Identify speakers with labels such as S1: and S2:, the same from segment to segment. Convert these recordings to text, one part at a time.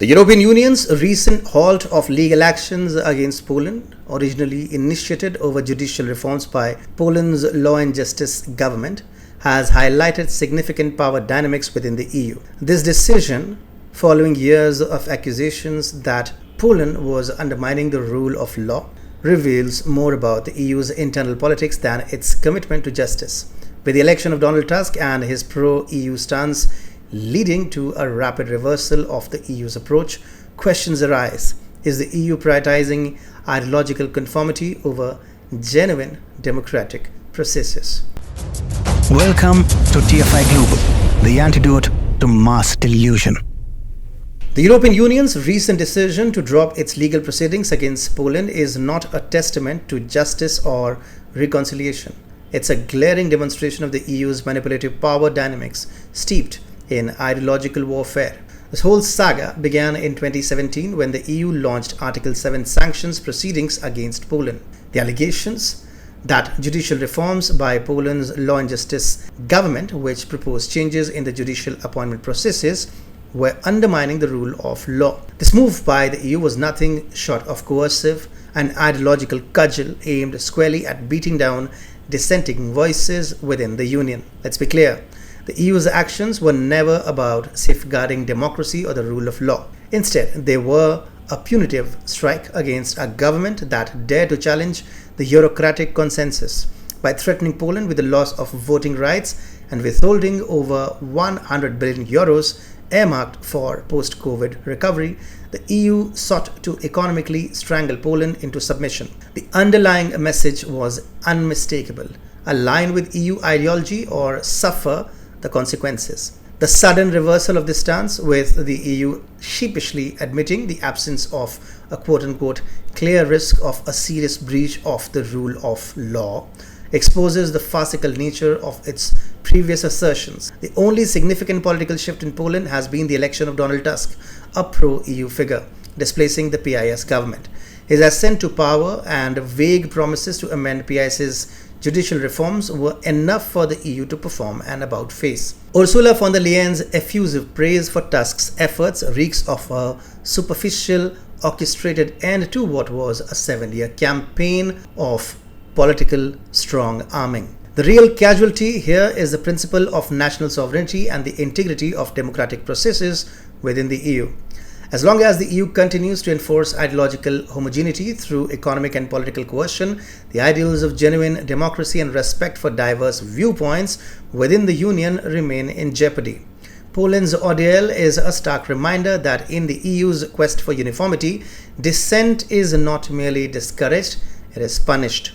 S1: The European Union's recent halt of legal actions against Poland, originally initiated over judicial reforms by Poland's Law and Justice government, has highlighted significant power dynamics within the EU. This decision, following years of accusations that Poland was undermining the rule of law, reveals more about the EU's internal politics than its commitment to justice. With the election of Donald Tusk and his pro-EU stance leading to a rapid reversal of the EU's approach, questions arise. Is the EU prioritizing ideological conformity over genuine democratic processes?
S2: Welcome to TFIGlobal, the antidote to mass delusion.
S1: The European Union's recent decision to drop its legal proceedings against Poland is not a testament to justice or reconciliation. It's a glaring demonstration of the EU's manipulative power dynamics steeped in ideological warfare. This whole saga began in 2017 when the EU launched Article 7 sanctions proceedings against Poland. The allegations that judicial reforms by Poland's Law and Justice government, which proposed changes in the judicial appointment processes, were undermining the rule of law. This move by the EU was nothing short of coercive and ideological cudgel aimed squarely at beating down dissenting voices within the Union. Let's be clear. The EU's actions were never about safeguarding democracy or the rule of law. Instead, they were a punitive strike against a government that dared to challenge the Eurocratic consensus. By threatening Poland with the loss of voting rights and withholding over 100 billion euros earmarked for post-COVID recovery, the EU sought to economically strangle Poland into submission. The underlying message was unmistakable: align with EU ideology or suffer the consequences. The sudden reversal of this stance, with the EU sheepishly admitting the absence of a quote-unquote clear risk of a serious breach of the rule of law, exposes the farcical nature of its previous assertions. The only significant political shift in Poland has been the election of Donald Tusk, a pro-EU figure, displacing the PIS government. His ascent to power and vague promises to amend PIS's judicial reforms were enough for the EU to perform an about-face. Ursula von der Leyen's effusive praise for Tusk's efforts reeks of a superficial, orchestrated end to what was a 7-year campaign of political strong-arming. The real casualty here is the principle of national sovereignty and the integrity of democratic processes within the EU. As long as the EU continues to enforce ideological homogeneity through economic and political coercion, the ideals of genuine democracy and respect for diverse viewpoints within the Union remain in jeopardy. Poland's ordeal is a stark reminder that in the EU's quest for uniformity, dissent is not merely discouraged, it is punished.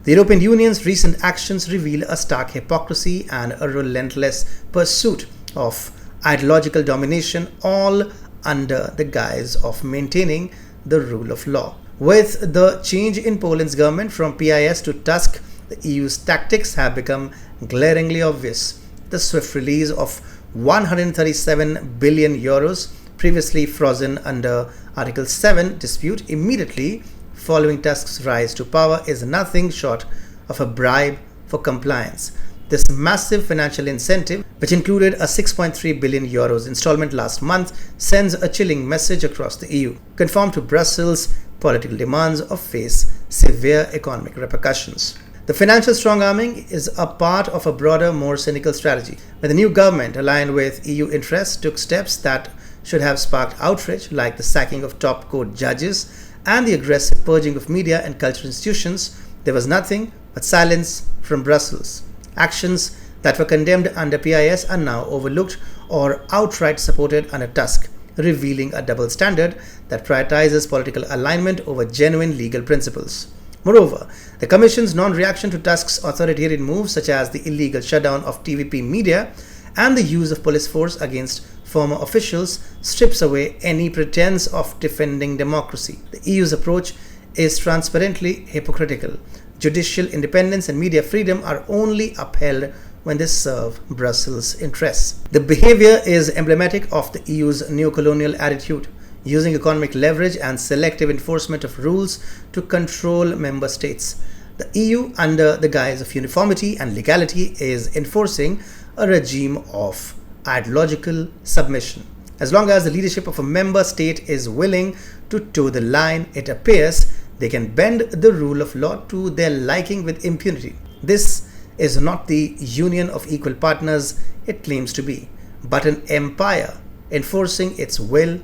S1: The European Union's recent actions reveal a stark hypocrisy and a relentless pursuit of ideological domination, all under the guise of maintaining the rule of law. With the change in Poland's government from PIS to Tusk, the EU's tactics have become glaringly obvious. The swift release of 137 billion euros previously frozen under Article 7 dispute immediately following Tusk's rise to power is nothing short of a bribe for compliance. This massive financial incentive, which included a 6.3 billion euros installment last month, sends a chilling message across the EU. Conform to Brussels' political demands or face severe economic repercussions. The financial strong-arming is a part of a broader, more cynical strategy. When the new government, aligned with EU interests, took steps that should have sparked outrage, like the sacking of top court judges and the aggressive purging of media and cultural institutions, there was nothing but silence from Brussels. Actions that were condemned under PIS are now overlooked or outright supported under Tusk, revealing a double standard that prioritizes political alignment over genuine legal principles. Moreover, the Commission's non-reaction to Tusk's authoritarian moves, such as the illegal shutdown of TFI Media and the use of police force against former officials, strips away any pretense of defending democracy. The EU's approach is transparently hypocritical. Judicial independence and media freedom are only upheld when they serve Brussels' interests. The behavior is emblematic of the EU's neocolonial attitude, using economic leverage and selective enforcement of rules to control member states. The EU, under the guise of uniformity and legality, is enforcing a regime of ideological submission. As long as the leadership of a member state is willing to toe the line, it appears they can bend the rule of law to their liking with impunity. This is not the union of equal partners it claims to be, but an empire enforcing its will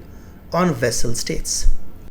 S1: on vassal states.